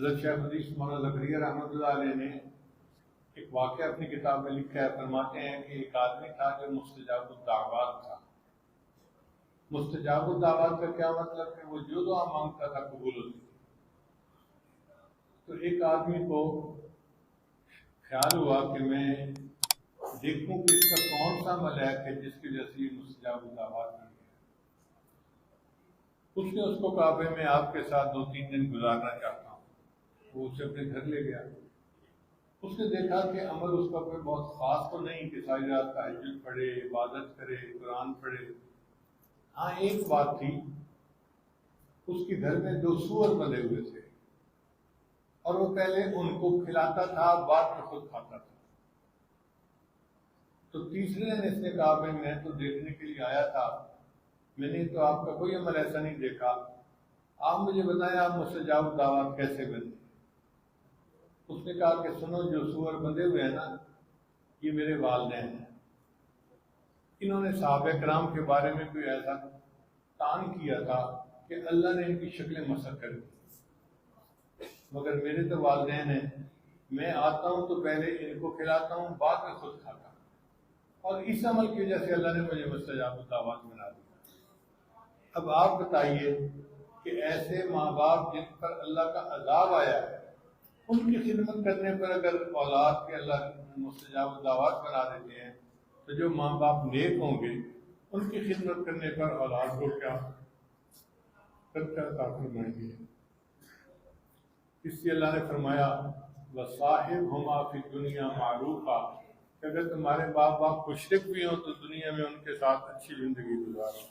حضرت شیخ حدیث مولانا زکریا رحمۃ اللہ علیہ نے ایک واقعہ اپنی کتاب میں لکھا ہے. فرماتے ہیں کہ ایک آدمی تھا جو مستجاب الدعوات تھا. مستجاب الدعوات کا کیا مطلب ہے؟ وہ جو دعا مانگتا تھا قبول ہوتی تھی. تو ایک آدمی کو خیال ہوا کہ میں دیکھوں کہ اس کا کون سا عمل ہے جس کی وجہ سے مستجاب الدعوات بن گیا. اس نے اس کو کہا بھائی میں آپ کے ساتھ 2-3 دن گزارنا چاہتا ہوں. وہ اسے اپنے گھر لے گیا. اس نے دیکھا کہ عمل اس کا کوئی بہت خاص تو نہیں کہ ساری رات تہجد پڑھے، عبادت کرے، قرآن پڑھے. ہاں ایک بات تھی، اس کے گھر میں 2 سور بندے ہوئے تھے اور وہ پہلے ان کو کھلاتا تھا، بعد میں خود کھاتا تھا. تو تیسرے دن اس نے کہا بھائی میں تو دیکھنے کے لیے آیا تھا، میں نے تو آپ کا کوئی عمل ایسا نہیں دیکھا، آپ مجھے بتائیں آپ مستجاب الدعوات کیسے بنے؟ اس نے کہا کہ سنو، جو سور بندے ہوئے ہیں نا یہ میرے والدین ہیں. انہوں نے صحابہ کرام کے بارے میں کوئی ایسا تان کیا تھا کہ اللہ نے ان کی شکلیں مسخ کر دی، مگر میرے تو والدین ہیں. میں آتا ہوں تو پہلے ان کو کھلاتا ہوں، بعد میں خود کھاتا ہوں، اور اس عمل کی وجہ سے اللہ نے مجھے مستجاب الدعوات بنا دیا. اب آپ بتائیے کہ ایسے ماں باپ جن پر اللہ کا عذاب آیا ہے، ان کی خدمت کرنے پر اگر اولاد کے اللہ مستجاب الدعوات بنا دیتے ہیں تو جو ماں باپ نیک ہوں گے ان کی خدمت کرنے پر اولاد کو کیا فرمائیں گے. اس لیے اللہ نے فرمایا وَصَاحِبْهُمَا فِي الدُّنْيَا مَعْرُوفًا کہ اگر تمہارے باپ مشرک بھی ہوں تو دنیا میں ان کے ساتھ اچھی زندگی گزارو.